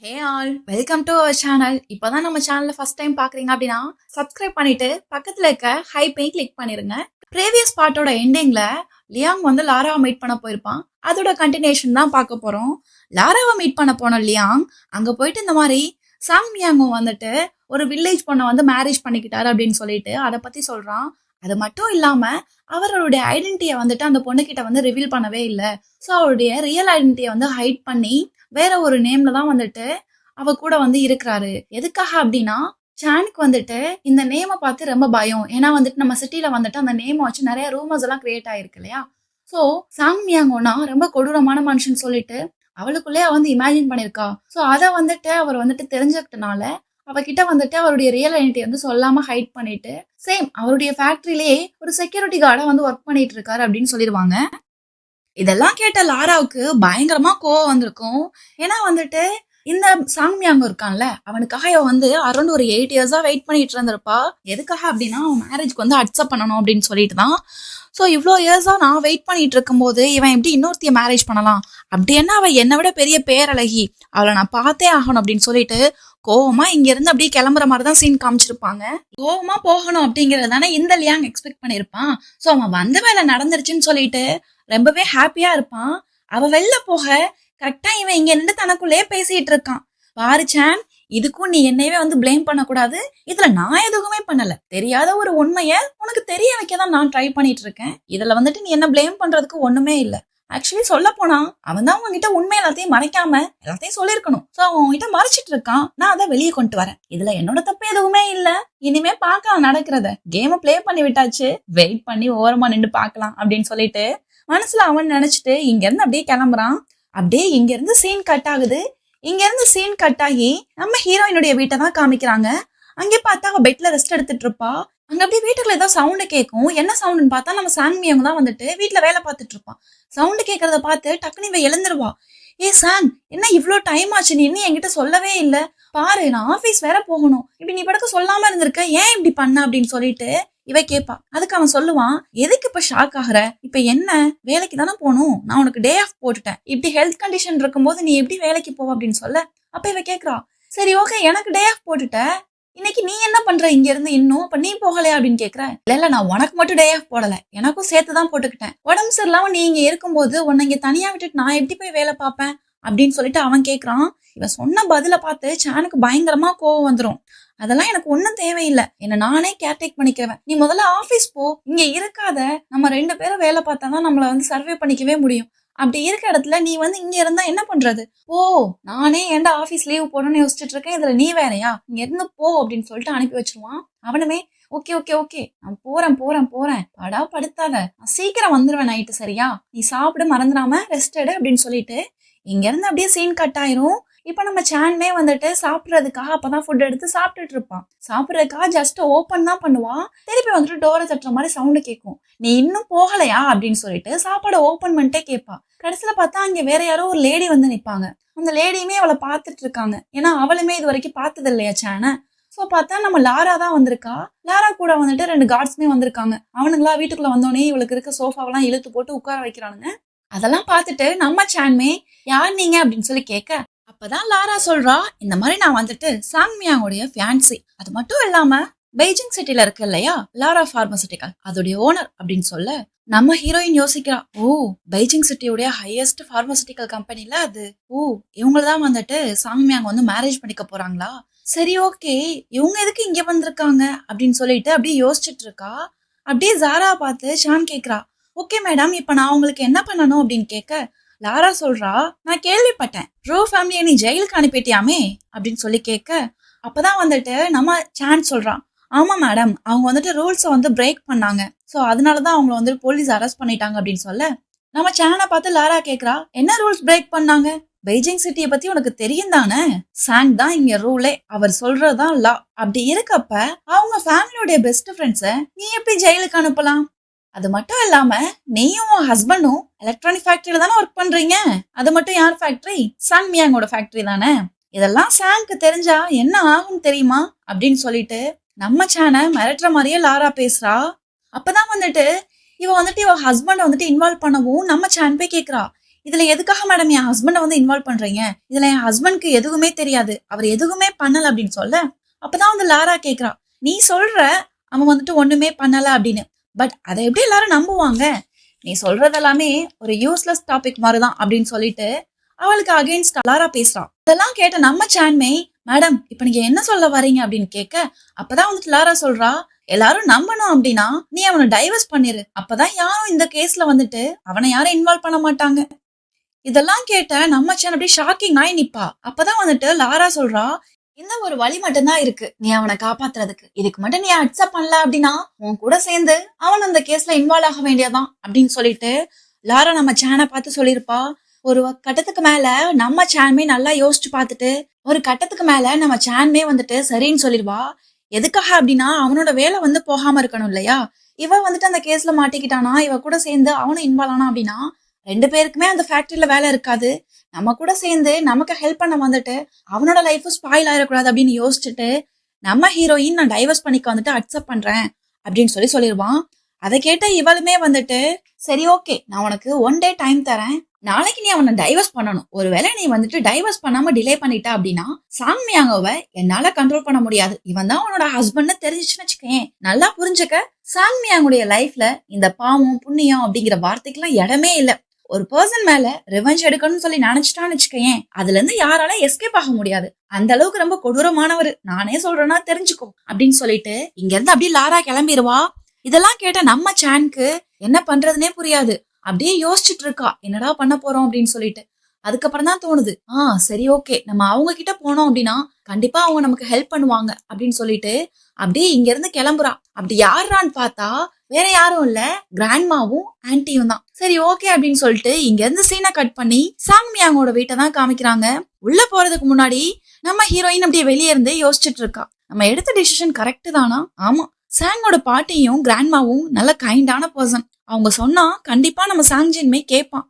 Hey all welcome to our channel. இப்போதான் நம்ம சேனல்ல ஃபர்ஸ்ட் டைம் பாக்குறீங்க அப்படின்னா சப்ஸ்கிரைப் பண்ணிட்டு பக்கத்துல இருக்க ஹைப்பையும் கிளிக் பண்ணிருங்க. ப்ரீவியஸ் பார்ட்டோட எண்டிங்ல லியாங் வந்து லாராவை மீட் பண்ண போயிருப்பான். அதோட கண்டினியூஷன் தான் பார்க்க போறோம். லாராவை மீட் பண்ண போன லியாங் அங்க போயிட்டு இந்த மாதிரி சாங் மியாங்கும் வந்துட்டு ஒரு வில்லேஜ் பொண்ணை வந்து மேரேஜ் பண்ணிக்கிட்டாரு அப்படின்னு சொல்லிட்டு அதை பத்தி சொல்றான். அது மட்டும் இல்லாம அவருடைய ஐடென்டிட்டியை வந்துட்டு அந்த பொண்ணுகிட்ட வந்து ரிவீல் பண்ணவே இல்லை. ஸோ அவருடைய ரியல் ஐடென்டிட்டியை வந்து ஹைட் பண்ணி வேற ஒரு நேம்ல தான் வந்துட்டு அவ கூட வந்து இருக்கிறாரு. எதுக்காக அப்படின்னா சானுக்கு வந்துட்டு இந்த நேமை பார்த்து ரொம்ப பயம். ஏன்னா வந்துட்டு நம்ம சிட்டில வந்துட்டு அந்த நேமை வச்சு நிறைய ரூமர்ஸ் எல்லாம் கிரியேட் ஆயிருக்கு இல்லையா. ஸோ சாங் மியாங்கோனா ரொம்ப கொடூரமான மனுஷன் சொல்லிட்டு அவளுக்குள்ளே வந்து இமேஜின் பண்ணிருக்கா. ஸோ அதை வந்துட்டு அவர் வந்துட்டு தெரிஞ்சுக்கிட்டனால அவகிட்ட வந்துட்டு அவருடைய ரியல் ஐடென்டிட்டி வந்து சொல்லாம ஹைட் பண்ணிட்டு சேம் அவருடைய ஃபேக்டரியிலேயே ஒரு செக்யூரிட்டி கார்டா வந்து ஒர்க் பண்ணிட்டு இருக்காரு அப்படின்னு சொல்லிடுவாங்க. இதெல்லாம் கேட்ட லாராவுக்கு பயங்கரமா கோவம் வந்திருக்கும். ஏன்னா வந்துட்டு இந்த சாங்மியாங்க இருக்கான்ல அவனுக்காக இவ வந்து அரௌண்ட் ஒரு 8 இயர்ஸா வெயிட் பண்ணிட்டு இருந்திருப்பா. எதுக்காக அப்படின்னா அவன் மேரேஜ்க்கு வந்து அக்செப்ட் பண்ணணும் அப்படின்னு சொல்லிட்டு தான். ஸோ இவ்வளோ இயர்ஸா நான் வெயிட் பண்ணிட்டு இருக்கும்போது இவன் எப்படி இன்னொருத்திய மேரேஜ் பண்ணலாம், அப்படி என்ன அவ என்னை விட பெரிய பேரழகி, அவளை நான் பார்த்தே ஆகணும் அப்படின்னு சொல்லிட்டு கோவமா இங்க இருந்து அப்படியே கிளம்புற மாதிரி தான் சீன் காமிச்சிருப்பாங்க. கோவமா போகணும் அப்படிங்கறது தானே இந்த லியாங் எக்ஸ்பெக்ட் பண்ணிருப்பான். ஸோ அவன் வந்த வேலை நடந்துருச்சுன்னு சொல்லிட்டு ரொம்பவே ஹாப்பியா இருப்பான். அவ வெளில போக கரெக்டா இவன் இங்க நின்று தனக்குள்ளே பேசிட்டு இருக்கான். பாரு சான், இதுக்கும் நீ என்னையவே வந்து பிளேம் பண்ணக்கூடாது. இதுல நான் எதுவுமே பண்ணல. தெரியாத ஒரு உண்மைய உனக்கு தெரிய வைக்கதான் நான் ட்ரை பண்ணிட்டு இருக்கேன். இதுல வந்துட்டு நீ என்ன பிளேம் பண்றதுக்கு ஒண்ணுமே இல்ல. ஆக்சுவலி சொல்ல போனா அவன் தான் உங்ககிட்ட உண்மை எல்லாத்தையும் மறைக்காம எல்லாத்தையும் சொல்லிருக்கணும். சோ அவன் உங்ககிட்ட மறைச்சிட்டு இருக்கான். நான் அதை வெளியே கொண்டு வரேன். இதுல என்னோட தப்பு எதுவுமே இல்ல. இனிமே பார்க்கலாம் நடக்கிறத. கேம பிளே பண்ணி விட்டாச்சு, வெயிட் பண்ணி ஓரமா நின்று பார்க்கலாம் அப்படின்னு சொல்லிட்டு மனசுல அவன் நினைச்சிட்டு இங்க இருந்து அப்படியே கிளம்புறான். அப்படியே இங்க இருந்து சீன் கட் ஆகுது. இங்க இருந்து சீன் கட் ஆகி நம்ம ஹீரோயினுடைய வீட்டை தான் காமிக்கிறாங்க. அங்கே பார்த்தா அவ பெட்ல ரெஸ்ட் எடுத்துட்டு இருப்பா. அங்க அப்படியே வீட்டுக்குள்ள ஏதோ சவுண்டு கேட்கும். என்ன சவுண்டுன்னு பார்த்தா நம்ம சாங்மியவங்க தான் வந்துட்டு வீட்டுல வேலை பார்த்துட்டு இருப்பான். சவுண்டு கேட்கறத பார்த்து டக்குனு இவ எழுந்துருவா. ஏ சாங், என்ன இவ்வளோ டைம் ஆச்சு, நீ இன்னும் என்கிட்ட சொல்லவே இல்லை. பாரு, நான் ஆபீஸ் வேற போகணும். இப்படி நீ படக்க சொல்லாம இருந்திருக்க, ஏன் இப்படி பண்ண அப்படின்னு சொல்லிட்டு இவ கேப்பா. அதுக்கு அவன் சொல்லுவான், எதுக்கு இப்ப ஷாக் ஆகுற, இப்ப என்ன வேலைக்கு தானே போகணும், நான் உனக்கு டே ஆஃப் போட்டுட்டேன். இப்படி ஹெல்த் கண்டிஷன் இருக்கும்போது நீ எப்படி வேலைக்கு போவ அப்படின்னு சொல்ல. அப்ப இவ கேக்குறா, சரி ஓகே எனக்கு டே ஆஃப் போட்டுட்ட, இன்னைக்கு நீ என்ன பண்ற இங்க இருந்து இன்னும், அப்ப நீ போகலையா அப்படின்னு கேக்குற. இல்ல நான் உனக்கு மட்டும் டே ஆஃப் போடல, எனக்கும் சேர்த்துதான் போட்டுக்கிட்டேன். உடம்பு சரியில்லாம நீ இங்க இருக்கும்போது உன்னை இங்க தனியா விட்டுட்டு நான் எப்படி போய் வேலை பார்ப்பேன் அப்படின்னு சொல்லிட்டு அவன் கேக்குறான். இவன் சொன்ன பதில பார்த்து சானுக்கு பயங்கரமா கோவம் வந்துடும். அதெல்லாம் எனக்கு ஒன்னும் தேவையில்லை, என்ன நானே கேர்டேக் பண்ணிக்கிறேன். நீ முதல்ல ஆபீஸ் போ, இங்க இருக்காத. நம்ம 2 பேரும் வேலை பார்த்தாதான் நம்மள வந்து சர்வே பண்ணிக்கவே முடியும். அப்படி இருக்க இடத்துல நீ வந்து இங்க இருந்தா என்ன பண்றது? ஓ, நானே ஏன்டா ஆபீஸ் லீவ் போடணும்னு யோசிச்சுட்டு இருக்கேன், இதுல நீ வேறையா, இங்க இருந்து போ அப்படின்னு சொல்லிட்டு அனுப்பி வச்சிருவான். அவனுமே ஓகே ஓகே ஓகே நான் போறேன் போறேன் போறேன், படா படுத்தாத, நான் சீக்கிரம் வந்துருவேன் நைட்டு, சரியா, நீ சாப்பிட மறந்துடாம ரெஸ்ட் எடு அப்படின்னு சொல்லிட்டு இங்க இருந்து அப்படியே சீன் கட் ஆயிரும். இப்ப நம்ம சான்மே வந்துட்டு சாப்பிடுறதுக்காக அப்பதான் ஃபுட் எடுத்து சாப்பிட்டுட்டு இருப்பான். சாப்பிடுறதுக்காக ஜஸ்ட் ஓப்பன் தான் பண்ணுவான். திருப்பி வந்துட்டு டோரை தட்டுற மாதிரி சவுண்டு கேட்கும். நீ இன்னும் போகலையா அப்படின்னு சொல்லிட்டு சாப்பாடை ஓப்பன் பண்ணிட்டே கேட்பா. கடைசியில பார்த்தா அங்க வேற யாரோ ஒரு லேடி வந்து நிப்பாங்க. அந்த லேடியுமே அவளை பார்த்துட்டு இருக்காங்க. ஏன்னா அவளுமே இது வரைக்கும் பார்த்தது இல்லையா சான. சோ பார்த்தா நம்ம லாரா தான் வந்திருக்கா. லாரா கூட வந்துட்டு 2 கார்ட்ஸ்மே வந்திருக்காங்க. அவனுங்களா வீட்டுக்குள்ள வந்தோடனே இவளுக்கு இருக்க சோஃபாவெல்லாம் இழுத்து போட்டு உட்கார வைக்கிறானுங்க. அதெல்லாம் பார்த்துட்டு நம்ம சான்மே யார் நீங்க அப்படின்னு சொல்லி கேட்க, அப்பதான் லாரா சொல்றா, இந்த மாதிரி நான் வந்துட்டு சாங்மியாவோடைய ஃபியான்சி, அது மட்டும் இல்லாம பெய்ஜிங் சிட்டில இருக்கு இல்லையா லாரா பார்மசூட்டிக்கல், அதோடைய ஓனர் அப்படின்னு சொல்ல நம்ம ஹீரோயின் யோசிக்கிறா. ஓ, பெய்ஜிங் சிட்டியோடைய ஹையஸ்ட் பார்மசூட்டிக்கல் கம்பெனில அது. ஓ, இவங்களதான் வந்துட்டு சாங்மியாங்க வந்து மேரேஜ் பண்ணிக்க போறாங்களா, சரி ஓகே, இவங்க எதுக்கு இங்க வந்திருக்காங்க அப்படின்னு சொல்லிட்டு அப்படியே யோசிச்சுட்டு இருக்கா. அப்படியே ஜாரா பார்த்து ஷான் கேக்குறா, ஓகே மேடம், இப்ப நான் உங்களுக்கு என்ன பண்ணணும் அப்படின்னு கேட்க, லாரா சொல்றா, நான் கேள்விப்பட்டேன் ரோ ஃபேமிலியை நீ ஜெயிலுக்கு அனுப்பிட்டியாமே அப்படின்னு சொல்லி கேட்க, அப்பதான் வந்துட்டு நம்ம சான் சொல்றான், ஆமா மேடம், அவங்க வந்துட்டு ரூல்ஸை வந்து பிரேக் பண்ணாங்க, ஸோ அதனாலதான் அவங்கள வந்து போலீஸ் அரெஸ்ட் பண்ணிட்டாங்க அப்படின்னு சொல்ல, நம்ம சானை பார்த்து லாரா கேக்குறா, என்ன ரூல்ஸ் பிரேக் பண்ணாங்க, பெய்ஜிங் சிட்டியை பத்தி உனக்கு தெரியும் தானே, சாங் தான் இங்க ரூலே, அவர் சொல்றதுதான் லா. அப்படி இருக்கப்ப அவங்க ஃபேமிலியோட பெஸ்ட் ஃப்ரெண்ட்ஸை நீ எப்படி ஜெயிலுக்கு அனுப்பலாம்? அது மட்டும் இல்லாம நீயும் உன் ஹஸ்பண்டும் எலக்ட்ரானிக் ஃபேக்டரியில தானே ஒர்க் பண்றீங்க. அது மட்டும் யார் ஃபேக்டரி? சாங் மியாங்கோட ஃபேக்டரி தானே. இதெல்லாம் சாங்க்கு தெரிஞ்சா என்ன ஆகும் தெரியுமா அப்படின்னு சொல்லிட்டு நம்ம சானை மிரட்டுற மாதிரியே லாரா பேசுறா. அப்பதான் வந்துட்டு இவ ஹஸ்பண்ட வந்துட்டு இன்வால்வ் பண்ணவும் நம்ம சான் போய் கேக்குறா, இதுல எதுக்காக மேடம் என் ஹஸ்பண்ட வந்து இன்வால்வ் பண்றீங்க? இதுல என் ஹஸ்பண்ட்க்கு எதுவுமே தெரியாது, அவர் எதுவுமே பண்ணல அப்படின்னு சொல்ல, அப்பதான் வந்து லாரா கேக்குறா, நீ சொல்ற அவன் வந்துட்டு ஒண்ணுமே பண்ணல அப்படின்னு, பட் அதை எப்படி எல்லாரும் நம்புவாங்க? நீ சொல்றது எல்லாமே ஒரு யூஸ்லெஸ் டாபிக் மாதிரிதான் அப்படின்னு சொல்லிட்டு அவளுக்கு அகைன்ஸ்ட் லாரா பேசுறான். இதெல்லாம் கேட்ட நம்ம சான்மே, மேடம் இப்ப நீங்க என்ன சொல்ல வரீங்க அப்படின்னு கேட்க, அப்பதான் வந்துட்டு லாரா சொல்றா, எல்லாரும் நம்பணும் அப்படின்னா நீ அவனை டைவர்ஸ் பண்ணிரு, அப்பதான் யாரும் இந்த கேஸ்ல வந்துட்டு அவனை யாரும் இன்வால்வ் பண்ண மாட்டாங்க. இதெல்லாம் கேட்ட நம்ம சான் அப்படியே ஷாக்கிங் ஆகி நிப்பா. அப்பதான் வந்துட்டு லாரா சொல்றா, இந்த ஒரு வழி மட்டும்தான் இருக்கு நீ அவனை காப்பாத்துறதுக்கு, இதுக்கு மட்டும் நீ அக்செப்ட் பண்ணல அப்படின்னா உன் கூட சேர்ந்து அவன் அந்த கேஸ்ல இன்வால்வ் ஆக வேண்டியதான் அப்படின்னு சொல்லிட்டு லாரா நம்ம சானை பார்த்து சொல்லிருப்பா. ஒரு கட்டத்துக்கு மேல நம்ம சான்மே நல்லா யோசிச்சு பார்த்துட்டு ஒரு கட்டத்துக்கு மேல நம்ம சான்மே வந்துட்டு சரின்னு சொல்லிருவா. எதுக்காக அப்படின்னா அவனோட வேலை வந்து போகாம இருக்கணும் இல்லையா? இவ வந்துட்டு அந்த கேஸ்ல மாட்டிக்கிட்டானா, இவ கூட சேர்ந்து அவனும் இன்வால்வ் ஆனா அப்படின்னா 2 பேருக்குமே அந்த ஃபேக்டரியில வேலை இருக்காது. நம்ம கூட சேர்ந்து நமக்கு ஹெல்ப் பண்ண வந்துட்டு அவனோட லைஃப் ஸ்பாயில் ஆயிடக்கூடாது அப்படின்னு யோசிச்சுட்டு நம்ம ஹீரோயின் நான் டைவர்ஸ் பண்ணிக்க வந்துட்டு அக்செப்ட் பண்றேன் அப்படின்னு சொல்லிடுவான். அதை கேட்ட இவளுமே வந்துட்டு சரி ஓகே, நான் உனக்கு 1 டே டைம் தரேன், நாளைக்கு நீ அவனை டைவர்ஸ் பண்ணணும். ஒருவேளை நீ வந்துட்டு டைவர்ஸ் பண்ணாம டிலே பண்ணிட்ட அப்படின்னா சாங் மியாங்கோவை என்னால கண்ட்ரோல் பண்ண முடியாது, இவன் தான் உன்னோட ஹஸ்பண்ட்னு தெரிஞ்சிச்சுன்னு வச்சுக்கேன். நல்லா புரிஞ்சுக்க, சாங் மியாங்குடைய லைஃப்ல இந்த பாவம் புண்ணியம் அப்படிங்கிற வார்த்தைக்கெல்லாம் இடமே இல்ல. ஒரு பர்சன் மேல ரிவெஞ்ச் எடுக்கணும்னு சொல்லி நினைச்சிட்டான்னு வச்சுக்கேன், அதுல இருந்து யாரால எஸ்கேப் ஆக முடியாது. அந்த அளவுக்கு ரொம்ப கொடூரமானவர், நானே சொல்றேன்னா தெரிஞ்சுக்கோ அப்படின்னு சொல்லிட்டு இங்க இருந்து அப்படியே லாரா கிளம்பிடுவா. இதெல்லாம் கேட்ட நம்ம சான்க்கு என்ன பண்றதுனே புரியாது. அப்படியே யோசிச்சுட்டு இருக்கா, என்னடா பண்ண போறோம் அப்படின்னு சொல்லிட்டு. அதுக்கப்புறம் தான் தோணுது, சரி ஓகே, நம்ம அவங்க கிட்ட போனோம் அப்படின்னா கண்டிப்பா அவங்க நமக்கு ஹெல்ப் பண்ணுவாங்க அப்படின்னு சொல்லிட்டு அப்படியே இங்க இருந்து கிளம்புறா. அப்படி யாரான்னு பார்த்தா வேற யாரும் இல்ல, கிராண்ட்மாவும் ஆன்டியும் தான். சரி ஓகே அப்படின்னு சொல்லிட்டு இங்க இருந்து சீனை கட் பண்ணி சாங் மியாங்கோட வீட்டை தான் காமிக்கிறாங்க. உள்ள போறதுக்கு முன்னாடி நம்ம ஹீரோயின் அப்படியே வெளியே இருந்து யோசிச்சுட்டு இருக்கா, நம்ம எடுத்த டிசிஷன் கரெக்ட் தானா? ஆமா, சாங்கோட பாட்டியும் கிராண்ட்மாவும் நல்ல கைண்டான பர்சன், அவங்க சொன்னா கண்டிப்பா நம்ம சாங்ஜின்மே கேட்பான்,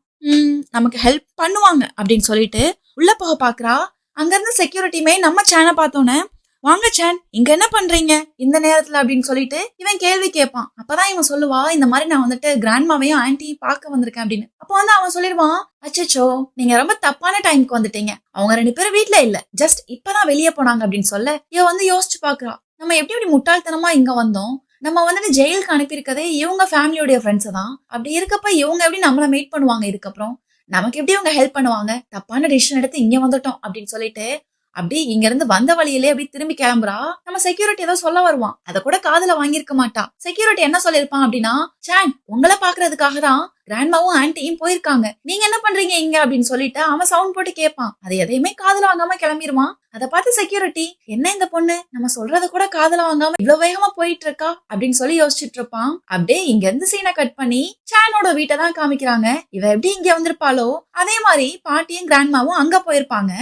நமக்கு ஹெல்ப் பண்ணுவாங்க அப்படின்னு சொல்லிட்டு உள்ள போக பாக்குறா. அங்க இருந்து செக்யூரிட்டியுமே நம்ம சானை பார்த்தோன்னே, வாங்க சான், இங்க என்ன பண்றீங்க இந்த நேரத்துல அப்படின்னு சொல்லிட்டு இவன் கேள்வி கேட்பான். அப்பதான் இவன் சொல்லுவா, இந்த மாதிரி நான் வந்துட்டு கிராண்ட்மாவையும் ஆன்டியும் பார்க்க வந்திருக்கேன் அப்படின்னு. அப்போ வந்து அவன் சொல்லிடுவான், அச்சச்சோ நீங்க ரொம்ப தப்பான டைமுக்கு வந்துட்டீங்க, அவங்க 2 பேரும் வீட்டுல இல்ல, ஜஸ்ட் இப்பதான் வெளியே போனாங்க அப்படின்னு சொல்ல இவ வந்து யோசிச்சு பாக்குறா, நம்ம எப்படி முட்டாள்தனமா இங்க வந்தோம், நம்ம வந்துட்டு ஜெயிலுக்கு அனுப்பியிருக்கதே இவங்க ஃபேமிலியோடைய ஃப்ரெண்ட்ஸ் தான், அப்படி இருக்கப்ப இவங்க எப்படி நம்மள மீட் பண்ணுவாங்க, இதுக்கப்புறம் நமக்கு எப்படி இவங்க ஹெல்ப் பண்ணுவாங்க, தப்பான டிசிஷன் எடுத்து இங்க வந்துட்டோம் அப்படின்னு சொல்லிட்டு அப்படி இங்க இருந்து வந்த வழியிலே அப்படி திரும்பி கிளம்புறா. நம்ம செக்யூரிட்டி ஏதோ சொல்ல வருவான், அத கூட காதுல வாங்கியிருக்க மாட்டா. செக்யூரிட்டி என்ன சொல்லிருப்பான் அப்படின்னா, சான் உங்களை பாக்குறதுக்காக தான் கிராண்ட்மாவும் ஆன்டியும் போயிருக்காங்க, நீங்க என்ன பண்றீங்க இங்க அப்படின்னு சொல்லிட்டு அவன் சவுண்ட் போட்டு கேட்பான். அதை எதையுமே காதுல வாங்காம கிளம்பிடுவான். அதை பார்த்து செக்யூரிட்டி, என்ன இந்த பொண்ணு நம்ம சொல்றத கூட காதுல வாங்காம இவ்வளவு வேகமா போயிட்டு இருக்கா அப்படின்னு சொல்லி யோசிச்சுட்டு இருப்பான். அப்படியே இங்க இருந்து சீனை கட் பண்ணி சானோட வீட்டை தான் காமிக்கிறாங்க. இவ எப்படி இங்க வந்திருப்பாளோ அதே மாதிரி பாட்டியும் கிராண்ட்மாவும் அங்க போயிருப்பாங்க.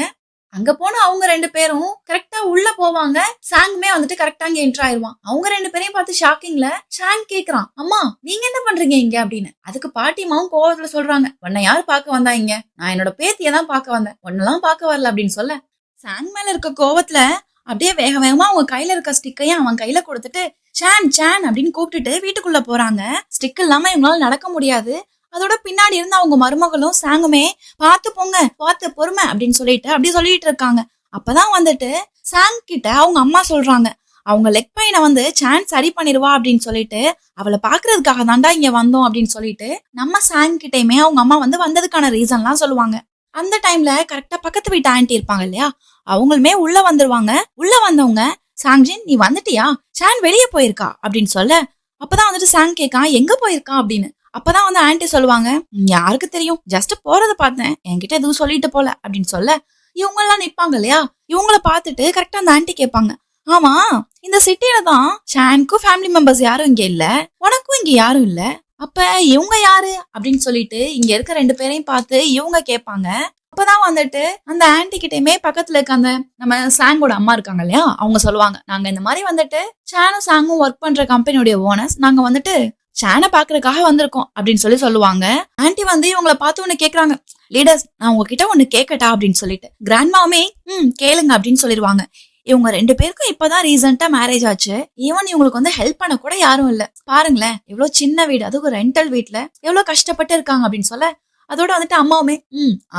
அங்க போன அவங்க 2 பேரும் கரெக்டா உள்ள போவாங்க. சாங்குமே வந்துட்டு கரெக்டா இங்க என்டர் ஆயிருவான். அவங்க 2 பேரையும் பார்த்து ஷாக்கிங்ல சாங் கேக்குறான், அம்மா நீங்க என்ன பண்றீங்க இங்க அப்படின்னு. அதுக்கு பாட்டிமாவும் கோவத்துல சொல்றாங்க, உன்னை யாரு பாக்க வந்தா இங்க, நான் என்னோட பேத்தியை தான் பாக்க வந்தேன், உன்னெல்லாம் பாக்க வரல அப்படின்னு சொல்ல சாங் மேல இருக்க கோவத்துல அப்படியே வேக வேகமா அவங்க கையில இருக்க ஸ்டிக்கையும் அவன் கையில கொடுத்துட்டு சான் சான் அப்படின்னு கூப்பிட்டுட்டு வீட்டுக்குள்ள போறாங்க. ஸ்டிக் இல்லாம இவங்களால நடக்க முடியாது. அதோட பின்னாடி இருந்து அவங்க மருமகளும் சாங்குமே பார்த்து போங்க, பார்த்து பொறுமை அப்படின்னு சொல்லிட்டு அப்படியே சொல்லிட்டு இருக்காங்க. அப்பதான் வந்துட்டு சாங் கிட்ட அவங்க அம்மா சொல்றாங்க, அவங்க லெக் பெயினை வந்து சான் சரி பண்ணிடுவா அப்படின்னு சொல்லிட்டு அவளை பாக்குறதுக்காக தாண்டா இங்க வந்தோம் அப்படின்னு சொல்லிட்டு நம்ம சாங் கிட்டயுமே அவங்க அம்மா வந்து வந்ததுக்கான ரீசன்லாம் சொல்லுவாங்க. அந்த டைம்ல கரெக்டா பக்கத்து வீட்டு ஆன்ட்டி இருப்பாங்க இல்லையா, அவங்களுமே உள்ள வந்துருவாங்க. உள்ள வந்தவங்க, சாங்ஜின் நீ வந்துட்டியா, சான் வெளியே போயிருக்கா அப்படின்னு சொல்ல, அப்பதான் வந்துட்டு சாங் கேட்கான் எங்க போயிருக்கா அப்படின்னு. அப்பதான் வந்து ஆன்ட்டி சொல்லுவாங்க, யாருக்கு தெரியும், ஜஸ்ட் போறத பார்த்தேன், என்கிட்ட எதுவும் சொல்லிட்டு போல அப்படின்னு சொல்ல இவங்க எல்லாம் நிப்பாங்க இல்லையா, இவங்கள பார்த்துட்டு கரெக்டா அந்த ஆன்ட்டி கேட்பாங்க, ஆமா இந்த சிட்டியில தான் சான்க்கும் ஃபேமிலி மெம்பர்ஸ் யாரும் இங்க இல்ல, உனக்கும் இங்க யாரும் இல்ல, அப்ப இவங்க யாரு அப்படின்னு சொல்லிட்டு இங்க இருக்க 2 பேரையும் பார்த்து இவங்க கேட்பாங்க. அப்பதான் வந்துட்டு அந்த ஆன்ட்டி கிட்டயுமே பக்கத்துல இருக்க அந்த நம்ம சாங்கோட அம்மா இருக்காங்க இல்லையா, அவங்க சொல்லுவாங்க, நாங்க இந்த மாதிரி வந்துட்டு சானும் சாங்கும் ஒர்க் பண்ற கம்பெனியோட ஓனர்ஸ், நாங்க வந்துட்டு சானை பாக்குறதுக்காக வந்திருக்கோம் அப்படின்னு சொல்லுவாங்க. ஆன்ட்டி வந்து இவங்கள பார்த்து ஒண்ணு கேக்குறாங்க, லீடர்ஸ் நான் உங்ககிட்ட ஒண்ணு கேட்கட்டா அப்படின்னு சொல்லிட்டு கிராண்ட்மாவுமே கேளுங்க அப்படின்னு சொல்லிடுவாங்க. இவங்க 2 பேருக்கும் இப்பதான் ரீசெண்டா மேரேஜ் ஆச்சு. ஈவன் இவங்களுக்கு வந்து ஹெல்ப் பண்ண கூட யாரும் இல்ல. பாருங்களேன் எவ்வளவு சின்ன வீடு, அதுவும் ரெண்டல் வீட்டுல எவ்வளவு கஷ்டப்பட்டு இருக்காங்க அப்படின்னு சொல்ல அதோட வந்துட்டு அம்மாவுமே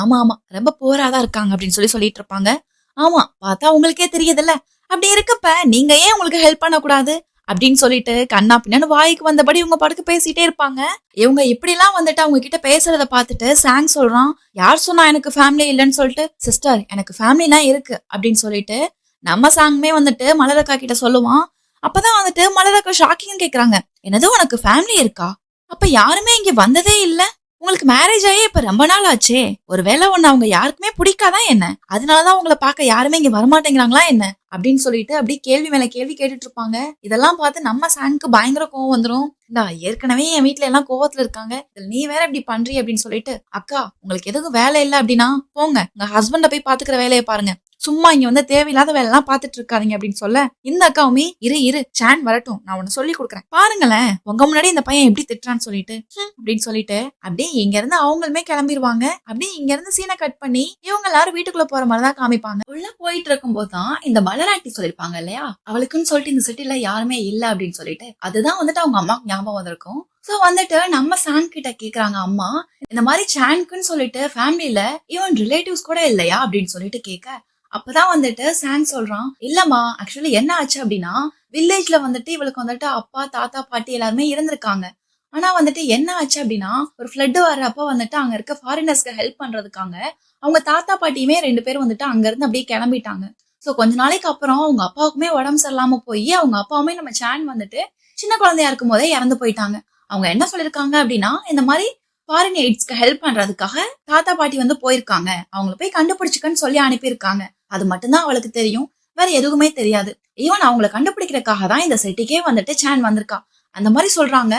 ஆமா ஆமா ரொம்ப போராதான் இருக்காங்க அப்படின்னு சொல்லிட்டு இருப்பாங்க. ஆமா பார்த்தா உங்களுக்கே தெரியுதுல்ல, அப்படி இருக்கப்ப நீங்க ஏன் உங்களுக்கு ஹெல்ப் பண்ண கூடாது அப்படின்னு சொல்லிட்டு கண்ணா பின்னான்னு வாய்க்கு வந்தபடி இவங்க படுக்க பேசிட்டே இருப்பாங்க. இவங்க இப்படி எல்லாம் வந்துட்டு அவங்க கிட்ட பேசுறத பார்த்துட்டு சாங் சொல்றான், யார் சொன்னா எனக்கு ஃபேமிலி இல்லைன்னு சொல்லிட்டு, சிஸ்டர் எனக்கு ஃபேமிலி எல்லாம் இருக்கு அப்படின்னு சொல்லிட்டு நம்ம சாங்குமே வந்துட்டு மலரக்கா கிட்ட சொல்லுவான். அப்பதான் வந்துட்டு மலரக்கா ஷாக்கிங் கேக்குறாங்க, என்னது உனக்கு ஃபேமிலி இருக்கா? அப்ப யாருமே இங்க வந்ததே இல்ல, உங்களுக்கு மேரேஜ் ஆகி இப்ப ரொம்ப நாள் ஆச்சே, ஒருவேளை ஒண்ணு அவங்க யாருக்குமே பிடிக்காதான் என்ன, அதனாலதான் உங்களை பார்க்க யாருமே இங்க வரமாட்டேங்கிறாங்களா என்ன அப்படின்னு சொல்லிட்டு அப்படியே கேள்வி மேல கேள்வி கேட்டுட்டு இருப்பாங்க. இதெல்லாம் பார்த்து நம்ம சாங்க்கு பயங்கர கோவம் வந்துரும். இந்தா ஏற்கனவே என் வீட்டுல எல்லாம் கோவத்துல இருக்காங்க, இதுல நீ வேற இப்படி பண்றீ அப்படின்னு சொல்லிட்டு, அக்கா உங்களுக்கு எதுவும் வேலை இல்ல அப்படின்னா போங்க உங்க ஹஸ்பண்ட போய் பாத்துக்கிற வேலையை பாருங்க, சும்மா இங்க வந்து தேவையில்லாத வேலை எல்லாம் பாத்துட்டு இருக்காதீங்க அப்படின்னு சொல்ல, இந்த அக்காவுமே இரு சான் வரட்டும் நான் உன்ன சொல்லி கொடுக்குறேன் பாருங்களேன், உங்க முன்னாடி இந்த பையன் எப்படி திட்டுறான்னு சொல்லிட்டு அப்படின்னு சொல்லிட்டு அப்படியே இங்க இருந்து அவங்களுமே கிளம்பிடுவாங்க. அப்படியே இங்க இருந்து சீனை கட் பண்ணி இவங்க எல்லாரும் வீட்டுக்குள்ள போற மாதிரிதான் காமிப்பாங்க. உள்ள போயிட்டு இருக்கும் போதுதான் இந்த மலராட்டி சொல்லிருப்பாங்க இல்லையா, அவளுக்குன்னு சொல்லிட்டு இந்த சிட்டில யாருமே இல்ல அப்படின்னு சொல்லிட்டு, அதுதான் வந்துட்டு அவங்க அம்மாக்கு ஞாபகம் வந்திருக்கும். சோ வந்துட்டு நம்ம சாங் கிட்ட கேக்குறாங்க அம்மா, இந்த மாதிரி சான்க்குன்னு சொல்லிட்டு ஃபேமிலில ஈவன் ரிலேட்டிவ்ஸ் கூட இல்லையா அப்படின்னு சொல்லிட்டு கேட்க, அப்பதான் வந்துட்டு சாங் சொல்றான், இல்லம்மா ஆக்சுவலி என்ன ஆச்சு அப்படின்னா வில்லேஜ்ல வந்துட்டு இவளுக்கு வந்துட்டு அப்பா தாத்தா பாட்டி எல்லாருமே இருந்திருக்காங்க. ஆனா வந்துட்டு என்ன ஆச்சு அப்படின்னா ஒரு ஃபிளட் வர்றப்ப வந்துட்டு அங்க இருக்க ஃபாரினர்ஸ்க்கு ஹெல்ப் பண்றதுக்காக அவங்க தாத்தா பாட்டியுமே 2 பேரும் வந்துட்டு அங்க இருந்து அப்படியே கிளம்பிட்டாங்க. சோ கொஞ்ச நாளைக்கு அப்புறம் அவங்க அப்பாவுக்குமே உடம்பு சரியில்லாம போய் அவங்க அப்பாவுமே நம்ம சான் வந்துட்டு சின்ன குழந்தையா இருக்கும் போதே இறந்து போயிட்டாங்க. அவங்க என்ன சொல்லிருக்காங்க அப்படின்னா, இந்த மாதிரி ஃபாரின் எய்ட்ஸ்க்கு ஹெல்ப் பண்றதுக்காக தாத்தா பாட்டி வந்து போயிருக்காங்க, அவங்கள போய் கண்டுபிடிச்சுக்கன்னு சொல்லி அனுப்பியிருக்காங்க. அது மட்டும்தான் அவளுக்கு தெரியும், வேற எதுவுமே தெரியாது. ஈவன் அவங்கள கண்டுபிடிக்கிறதுக்காக தான் இந்த செட்டிக்கே வந்துட்டு சான் வந்திருக்கா அந்த மாதிரி சொல்றாங்க.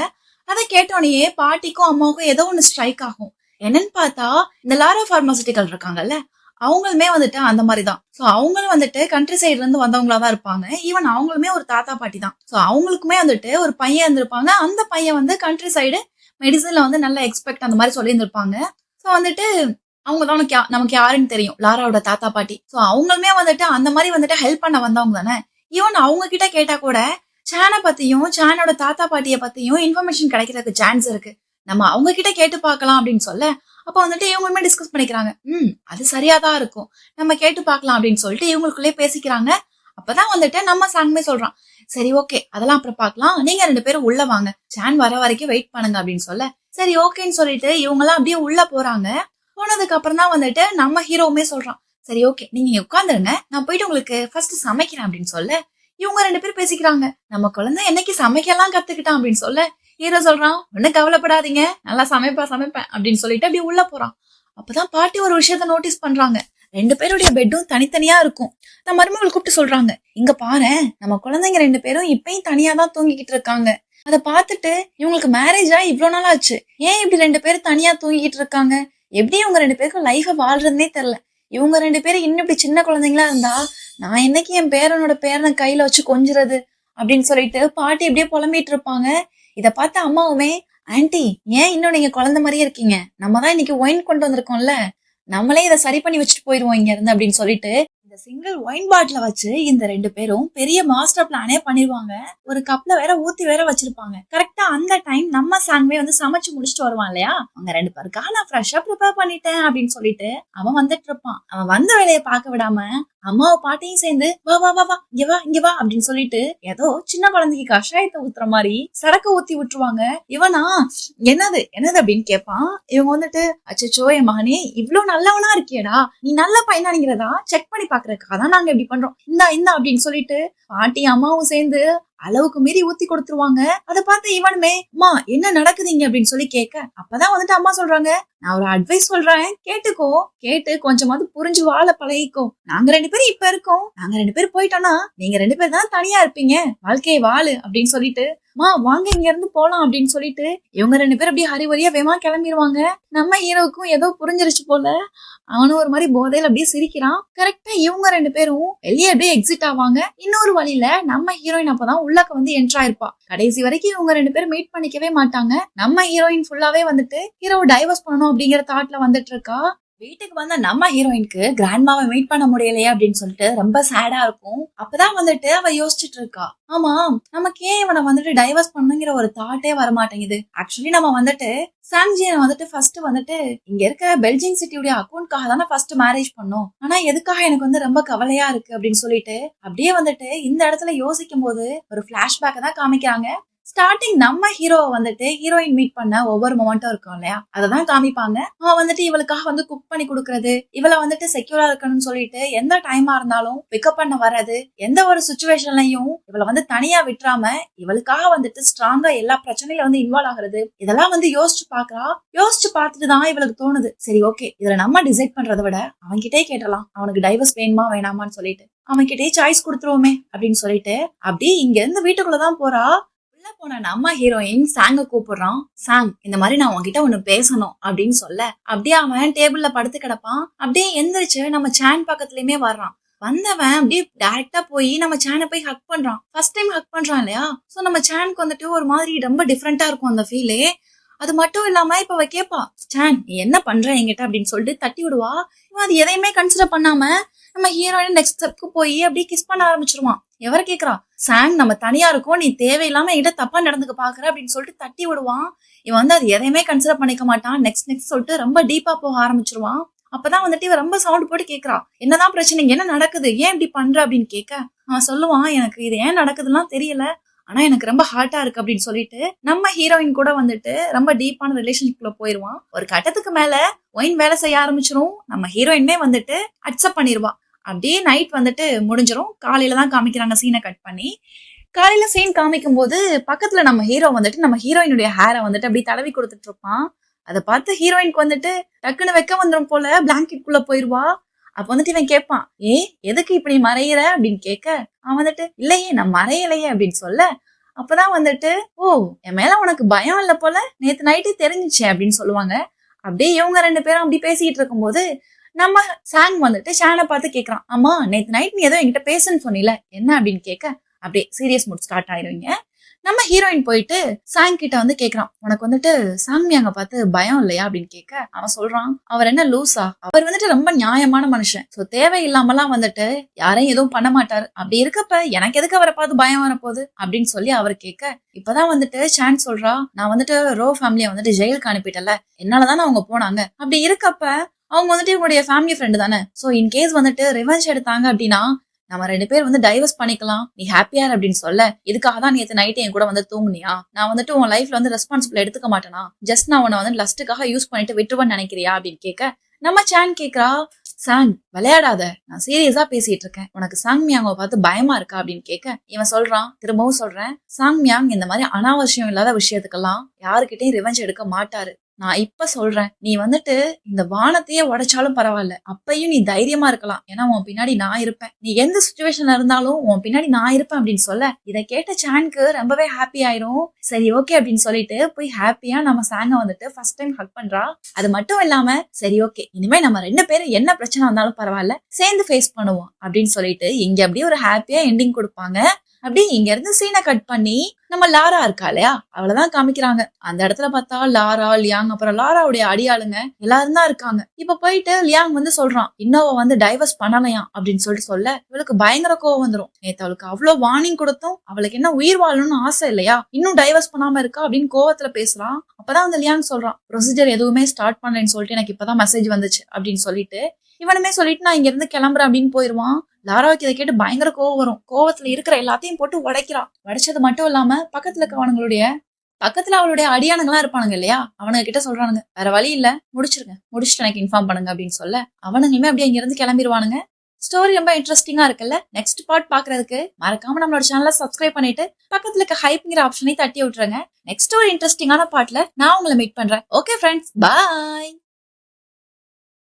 அதை கேட்டோடனே பாட்டிக்கும் அம்மாவுக்கும் ஏதோ ஒண்ணு ஸ்ட்ரைக் ஆகும். என்னன்னு பார்த்தா இந்த லாரா பார்மாசிட்டிக்கல் இருக்காங்கல்ல, அவங்களுமே வந்துட்டு அந்த மாதிரிதான். சோ அவங்களும் வந்துட்டு கண்ட்ரி சைட்ல இருந்து வந்தவங்களாதான் இருப்பாங்க. ஈவன் அவங்களுமே ஒரு தாத்தா பாட்டி தான். சோ அவங்களுக்குமே வந்துட்டு ஒரு பையன் இருந்திருப்பாங்க. அந்த பையன் வந்து கண்ட்ரி சைடு மெடிசன்ல வந்து நல்ல எக்ஸ்பெக்ட் அந்த மாதிரி சொல்லி இருந்திருப்பாங்க. சோ வந்துட்டு அவங்கதான் நமக்கு யாருன்னு தெரியும், லாராவோட தாத்தா பாட்டி. சோ அவங்களுமே வந்துட்டு அந்த மாதிரி வந்துட்டு ஹெல்ப் பண்ண வந்தவங்க தானே. ஈவன் அவங்க கிட்ட கேட்டா கூட சானை பத்தியும் சானோட தாத்தா பாட்டிய பத்தியும் இன்ஃபர்மேஷன் கிடைக்கிறதுக்கு சான்ஸ் இருக்கு, நம்ம அவங்க கிட்ட கேட்டு பார்க்கலாம் அப்படின்னு சொல்ல, அப்ப வந்துட்டு இவங்களுமே டிஸ்கஸ் பண்ணிக்கிறாங்க, அது சரியாதான் இருக்கும், நம்ம கேட்டு பார்க்கலாம் அப்படின்னு சொல்லிட்டு இவங்களுக்குள்ளே பேசிக்கிறாங்க. அப்பதான் வந்துட்டு நம்ம சாங்குமே சொல்றான், சரி ஓகே அதெல்லாம் அப்புறம் பார்க்கலாம், நீங்க 2 பேரும் உள்ள வாங்க, சான் வர வரைக்கும் வெயிட் பண்ணுங்க அப்படின்னு சொல்ல, சரி ஓகேன்னு சொல்லிட்டு இவங்க எல்லாம் அப்படியே உள்ள போறாங்க. போனதுக்கு அப்புறம் தான் வந்துட்டு நம்ம ஹீரோவுமே சொல்றான், சரி ஓகே நீங்க இங்க உட்காந்துருங்க, நான் போயிட்டு உங்களுக்கு ஃபர்ஸ்ட் சமைக்கிறேன் அப்படின்னு சொல்ல, இவங்க 2 பேரும் பேசிக்கிறாங்க, நம்ம குழந்தை என்னைக்கு சமைக்கலாம் கத்துக்கிட்டான் அப்படின்னு சொல்ல, ஹீரோ சொல்றான், ஒன்னும் கவலைப்படாதீங்க நல்லா சமைப்பேன் அப்படின்னு சொல்லிட்டு அப்படியே உள்ள போறான். அப்பதான் பாட்டி ஒரு விஷயத்த நோட்டீஸ் பண்றாங்க, 2 பேருடைய பெட்டும் தனித்தனியா இருக்கும். நம்ம மருமகளை கூப்பிட்டு சொல்றாங்க, இங்க பாரு நம்ம குழந்தைங்க 2 பேரும் இப்பயும் தனியா தான் தூங்கிக்கிட்டு இருக்காங்க, அதை பார்த்துட்டு இவங்களுக்கு மேரேஜ் ஆகி இவ்வளவு நாள் ஆச்சு, ஏன் இப்படி 2 பேரும் தனியா தூங்கிட்டு இருக்காங்க, எப்படி இவங்க 2 பேருக்கும் லைஃப வாழ்றதுன்னே தெரியல, இவங்க 2 பேரும் இன்னும் இப்படி சின்ன குழந்தைங்களா இருந்தா நான் என்னைக்கு என் பேரனோட பேரனை கையில வச்சு கொஞ்சுறது அப்படின்னு சொல்லிட்டு பாட்டி எப்படியே புலம்பிட்டு இருப்பாங்க. இத பார்த்த அம்மாவுமே, ஆன்ட்டி ஏன் இன்னும் நீங்க குழந்தை மாதிரியே இருக்கீங்க, நம்ம தான் இன்னைக்கு ஒயின் கொண்டு வந்திருக்கோம்ல, நம்மளே இதை சரி பண்ணி வச்சுட்டு போயிருவோம் இங்க இருந்து அப்படின்னு சொல்லிட்டு இந்த சிங்கிள் ஒயின் பாட்டில வச்சு இந்த 2 பேரும் பெரிய மாஸ்டர் பிளானே பண்ணிடுவாங்க. ஒரு கப்ல வேற ஊத்தி வேற வச்சிருப்பாங்க. கரெக்டா அந்த டைம் நம்ம சாங்மே வந்து சமைச்சு முடிச்சுட்டு வருவான் இல்லையா, அவங்க 2 பேருக்காக நான் ஃப்ரெஷ்ஷா ப்ரிப்பேர் பண்ணிட்டேன் அப்படின்னு சொல்லிட்டு அவன் வந்துட்டு இருப்பான். அவன் வந்த வேலையை பார்க்க விடாம அம்மாவை பாட்டியும் சேர்ந்து வா வா வா வா இங்க வா அப்படின்னு சொல்லிட்டு ஏதோ சின்ன குழந்தைக்கு கஷாயத்தை ஊத்துற மாதிரி சரக்கு ஊத்தி விட்டுருவாங்க. இவனா என்னது அப்படின்னு கேட்பான். இவங்க வந்துட்டு, அச்சோ என் மகனே இவ்வளவு நல்லவனா இருக்கியடா, நீ நல்ல பையனாங்கிறதா செக் பண்ணி பாக்குறதுக்காக தான் நாங்க இப்படி பண்றோம், இந்தா அப்படின்னு சொல்லிட்டு பாட்டி அம்மாவும் சேர்ந்து அளவுக்கு மீறி ஊத்தி கொடுத்துருவாங்க. அதை பார்த்து இவனுமே, அம்மா என்ன நடக்குதுங்க அப்படின்னு சொல்லி கேட்க, அப்பதான் வந்துட்டு அம்மா சொல்றாங்க, நான் ஒரு அட்வைஸ் சொல்றேன் கேட்டுக்கோ, கேட்டு கொஞ்சமாவது புரிஞ்சு வாழ பழகிக்கோ, நாங்க 2 பேரும் இப்ப இருக்கோம், நாங்க 2 பேரும் போயிட்டோம்னா நீங்க 2 பேரும் தான் தனியா இருப்பீங்க, வாழ்க்கையை வாழு அப்படின்னு சொல்லிட்டு, மா வாங்க இங்க இருந்து போலாம் அப்படின்னு சொல்லிட்டு இவங்க 2 பேரும் அப்படியே ஹரிவரியா வேமா கிளம்பிடுவாங்க. நம்ம ஹீரோவுக்கும் ஏதோ புரிஞ்சிருச்சு போல, அவனும் ஒரு மாதிரி போதையில அப்படியே சிரிக்கிறான். கரெக்டா இவங்க 2 பேரும் வெளியே அப்படியே எக்ஸிட் ஆவாங்க. இன்னொரு வழியில நம்ம ஹீரோயின் அப்பதான் உள்ளக்க வந்து என்ட்ரா இருப்பா. கடைசி வரைக்கும் இவங்க 2 பேரும் மீட் பண்ணிக்கவே மாட்டாங்க. நம்ம ஹீரோயின் ஃபுல்லாவே வந்துட்டு ஹீரோவை டைவர்ஸ் பண்ணணும் அப்படிங்கிற தாட்ல வந்துட்டு இருக்கா. வீட்டுக்கு வந்த நம்ம ஹீரோயினுக்கு கிராண்ட்மாவை மீட் பண்ண முடியலையே அப்படின்னு சொல்லிட்டு ரொம்ப சேடா இருக்கும். அப்பதான் வந்துட்டு அவ யோசிச்சுட்டு இருக்கா, ஆமா நமக்கு ஏன் இவனை வந்துட்டு டைவர்ஸ் பண்ணுங்கிற ஒரு தாட்டே வரமாட்டேங்குது. ஆக்சுவலி நம்ம வந்துட்டு சாங்ஜியை வந்துட்டு ஃபர்ஸ்ட் வந்துட்டு இங்க இருக்க பெல்ஜிங் சிட்டியுடைய அக்கௌண்ட்காக தானே ஃபர்ஸ்ட் மேரேஜ் பண்ணோம். ஆனா எதுக்காக எனக்கு வந்து ரொம்ப கவலையா இருக்கு அப்படின்னு சொல்லிட்டு அப்படியே வந்துட்டு இந்த இடத்துல யோசிக்கும் போது ஒரு பிளாஷ்பேக் தான் காமிக்கிறாங்க. ஸ்டார்டிங் நம்ம ஹீரோவை வந்துட்டு ஹீரோயின் மீட் பண்ண ஒவ்வொரு மொமெண்ட்டும் இருக்கும் இல்லையா, அததான் காமிப்பாங்க. அவன் வந்துட்டு இவளுக்காக வந்து குக் பண்ணி கொடுக்கறது, இவளை வந்துட்டு செக்யூரா இருக்கணும்னு சொல்லிட்டு எந்த டைமா இருந்தாலும் பிக்கப் பண்ண வர்றது, எந்த ஒரு சுச்சுவேஷன்லயும் இவளை வந்து தனியா விட்டுறாம இவளுக்காக வந்துட்டு ஸ்ட்ராங்கா எல்லா பிரச்சனையில வந்து இன்வால்வ் ஆகுறது, இதெல்லாம் வந்து யோசிச்சு பாக்குறா. யோசிச்சு பார்த்துட்டு தான் இவளுக்கு தோணுது, சரி ஓகே இதுல நம்ம டிசைட் பண்றதை விட அவன்கிட்டே கேட்டலாம் அவனுக்கு டைவர்ஸ் வேணுமா வேணாமான்னு சொல்லிட்டு அவன்கிட்டயே சாய்ஸ் கொடுத்துருவோமே அப்படின்னு சொல்லிட்டு அப்படியே இங்க இருந்து வீட்டுக்குள்ளதான் போறா. போன நம்ம ஹீரோயின் சாங்க கூப்பிடுறான். சாங், இந்த மாதிரி நான் உன்கிட்ட ஒண்ணு பேசணும் அப்படின்னு சொல்ல அப்படியே அவன் டேபிள்ல படுத்து கிடப்பான். அப்படியே எந்திரிச்சு நம்ம சேன் பக்கத்துலயுமே வர்றான். வந்தவன் அப்படியே டைரக்டா போய் நம்ம சேனை போய் ஹக் பண்றான். ஃபர்ஸ்ட் டைம் ஹக் பண்றான் இல்லையா, சோ நம்ம சேனுக்கு வந்துட்டு ஒரு மாதிரி ரொம்ப டிஃப்ரெண்டா இருக்கும் அந்த ஃபீலே. அது மட்டும் இல்லாம இப்ப அவ கேப்பா, சேன் நீ என்ன பண்ற என்கிட்ட அப்படின்னு சொல்லிட்டு தட்டி விடுவா. இவன் அது எதையுமே கன்சிடர் பண்ணாம நம்ம ஹீரோயின் நெக்ஸ்ட் ஸ்டெப்க்கு போய் அப்படியே கிஸ் பண்ண ஆரம்பிச்சிருவான். எவர கேக்குறா, சாங் நம்ம தனியா இருக்கோம், நீ தேவையில்லாம என்கிட்ட தப்பா நடந்துக்க பாக்குற அப்படின்னு சொல்லிட்டு தட்டி விடுவான். இவன் வந்து அது எதையுமே கன்சிடர் பண்ணிக்க மாட்டான். நெக்ஸ்ட் சொல்லிட்டு ரொம்ப டீப்பா போக ஆரம்பிச்சிருவான். அப்பதான் வந்துட்டு இவ ரொம்ப சவுண்ட் போட்டு கேக்குறா, என்னதான் பிரச்சனை, என்ன நடக்குது, ஏன் இப்படி பண்ற அப்படின்னு கேட்க அவன் சொல்லுவான், எனக்கு இது ஏன் நடக்குதுலாம் தெரியல, ஆனா எனக்கு ரொம்ப ஹார்ட்டா இருக்கு அப்படின்னு சொல்லிட்டு நம்ம ஹீரோயின் கூட வந்துட்டு ரொம்ப டீப்பான ரிலேஷன்ஷிப்ல போயிருவான். ஒரு கட்டத்துக்கு மேல ஒயின் வேலை செய்ய ஆரம்பிச்சிரும். நம்ம ஹீரோயினே வந்துட்டு அக்செப்ட் பண்ணிருவா. அப்படியே நைட் வந்துட்டு முடிஞ்சிரும். காலையில தான் காமிக்கிறாங்க சீனை கட் பண்ணி. காலையில சீன் காமிக்கும் போது பக்கத்துல நம்ம ஹீரோ வந்துட்டு நம்ம ஹீரோயினுடைய ஹேரை வந்துட்டு அப்படியே தடவி கொடுத்துட்டு இருப்பான். அதை பார்த்து ஹீரோயினுக்கு வந்துட்டு டக்குன்னு வெக்க வந்துடும் போல பிளாங்கெட் குள்ள போயிருவா. அப்ப வந்துட்டு இவன் கேட்பான், எதுக்கு இப்படி மறையிற அப்படின்னு கேட்க அவன் வந்துட்டு இல்லையே நான் மறையலையே அப்படின்னு சொல்ல அப்பதான் வந்துட்டு ஓ என் மேல உனக்கு பயம் இல்ல போல, நேத்து நைட்டு தெரிஞ்சிச்சு அப்படின்னு சொல்லுவாங்க. அப்படியே இவங்க ரெண்டு பேரும் அப்படி பேசிட்டு இருக்கும்போது நம்ம சாங் வந்துட்டு ஷானை பார்த்து கேக்குறான், ஆமா நேத்து நைட் நீ ஏதோ என்கிட்ட பேசுன்னு சொன்னில என்ன அப்படின்னு கேட்க அப்படியே சீரியஸ் மூட் ஸ்டார்ட் ஆயிருவீங்க. நம்ம ஹீரோயின் போயிட்டு சாங் கிட்ட வந்து கேக்குறான், உனக்கு வந்துட்டு சாங்மியாங்க பார்த்து பயம் இல்லையா அப்படின்னு கேட்க அவன் சொல்றான், அவர் என்ன லூசா, அவர் வந்துட்டு ரொம்ப நியாயமான மனுஷன், சோ தேவையில்லாமலாம் வந்துட்டு யாரையும் எதுவும் பண்ண மாட்டாரு, அப்படி இருக்கப்ப எனக்கு எதுக்கு அவரை பார்த்து பயம் வரப்போகுது அப்படின்னு சொல்லி அவர் கேட்க இப்பதான் வந்துட்டு சான் சொல்றா, நான் வந்துட்டு ரோ ஃபேமிலியை வந்துட்டு ஜெயிலுக்கு அனுப்பிட்டல, என்னாலதானே அவங்க போனாங்க, அப்படி இருக்கப்ப அவங்க வந்துட்டு இவங்களுடைய ஃபேமிலி ஃப்ரெண்டு தானே, சோ இன்கேஸ் வந்துட்டு ரிவெஞ்ச் எடுத்தாங்க அப்படின்னா நம்ம ரெண்டு பேர் வந்து டைவர்ஸ் பண்ணிக்கலாம், நீ ஹாப்பியா அப்படின்னு சொல்ல இதுக்காக தான் நேற்று நைட்டு என் கூட வந்து தூங்குனியா, நான் வந்துட்டு உன் லைஃப்ல வந்து ரெஸ்பான்சிபிள் எடுத்துக்க மாட்டேனா, ஜஸ்ட் நான் உன்னை வந்து லஸ்ட்டுக்காக யூஸ் பண்ணிட்டு விட்டுருவேன்னு நினைக்கிறியா அப்படின்னு கேட்க நம்ம சான் கேக்குறா, சாங் விளையாடாத, நான் சீரியஸா பேசிட்டு இருக்கேன், உனக்கு சாங் மியாங்க பார்த்து பயமா இருக்கா அப்படின்னு கேட்க இவன் சொல்றான், திரும்பவும் சொல்றேன், சாங் மியாங் இந்த மாதிரி அனாவசியம் இல்லாத விஷயத்துக்கெல்லாம் யாருக்கிட்டையும் ரிவெஞ்ச் எடுக்க மாட்டாரு, நான் இப்ப சொல்றேன், நீ வந்துட்டு இந்த வானத்தையே உடைச்சாலும் பரவாயில்ல, அப்பையும் நீ தைரியமா இருக்கலாம், ஏன்னா உன் பின்னாடி நான் இருப்பேன், நீ எந்த சுச்சுவேஷன்ல இருந்தாலும் உன் பின்னாடி நான் இருப்பேன் அப்படின்னு சொல்ல இதை கேட்ட சான்க்கு ரொம்பவே ஹாப்பி ஆயிரும். சரி ஓகே அப்படின்னு சொல்லிட்டு போய் ஹாப்பியா நம்ம சாங்க வந்துட்டு ஃபர்ஸ்ட் டைம் ஹக் பண்றா. அது மட்டும் இல்லாம சரி ஓகே இனிமே நம்ம ரெண்டு பேரும் என்ன பிரச்சனை வந்தாலும் பரவாயில்ல சேர்ந்து ஃபேஸ் பண்ணுவோம் அப்படின்னு சொல்லிட்டு இங்க அப்படியே ஒரு ஹாப்பியா எண்டிங் கொடுப்பாங்க. அப்படி இங்க இருந்து சீனை கட் பண்ணி நம்ம லாரா இருக்கா இல்லையா, அவளதான் காமிக்கிறாங்க. அந்த இடத்துல பார்த்தா லாரா, லியாங், அப்புறம் லாராவுடைய அடியாளுங்க எல்லாரும் தான் இருக்காங்க. இப்ப போயிட்டு லியாங் வந்து சொல்றான், இன்னோவ வந்து டைவர்ஸ் பண்ணலையா அப்படின்னு சொல்லிட்டு சொல்ல இவளுக்கு பயங்கர கோவம் வந்துரும். நேத்து அவளுக்கு அவ்வளவு வார்னிங் கொடுத்தும் அவளுக்கு என்ன உயிர் வாழணும்னு ஆசை இல்லையா, இன்னும் டைவர்ஸ் பண்ணாம இருக்கா அப்படின்னு கோவத்துல பேசுறான். அப்பதான் அந்த லியாங் சொல்றான், ப்ரொசீஜர் எதுவுமே ஸ்டார்ட் பண்ணலன்னு சொல்லிட்டு எனக்கு இப்பதான் மெசேஜ் வந்துச்சு அப்படின்னு சொல்லிட்டு இவனுமே சொல்லிட்டு நான் இங்க இருந்து கிளம்புறேன் அப்படின்னு போயிருவான். லாராவுக்கு இதை கேட்டு பயங்கர கோவம் வரும். கோவத்துல இருக்கிற எல்லாத்தையும் போட்டு உடைக்கிறான். உடைச்சது மட்டும் இல்லாம பக்கத்துல அவளுடைய அடியானுங்கெல்லாம் இருப்பானுங்க இல்லையா, அவனுங்க கிட்ட சொல்றானுங்க, வேற வழி இல்ல முடிச்சுட்டு எனக்கு இன்ஃபார்ம் பண்ணுங்க அப்படின்னு சொல்ல அவனுங்களுமே அப்படியே இங்க இருந்து கிளம்பிடுவானுங்க. ஸ்டோரி ரொம்ப இன்ட்ரெஸ்டிங்கா இருக்குல்ல. நெக்ஸ்ட் பார்ட் பாக்குறதுக்கு மறக்காம நம்மளோட சேனலை சப்ஸ்கிரைப் பண்ணிட்டு பக்கத்துல இருக்க ஹைப்ங்கிற ஆப்ஷனை தட்டி விட்டுருங்க. நெக்ஸ்ட் ஒரு இன்ட்ரெஸ்டிங்கான பார்ட்ல நான் உங்களை மீட் பண்றேன். ஓகே ஃப்ரெண்ட்ஸ், பாய்.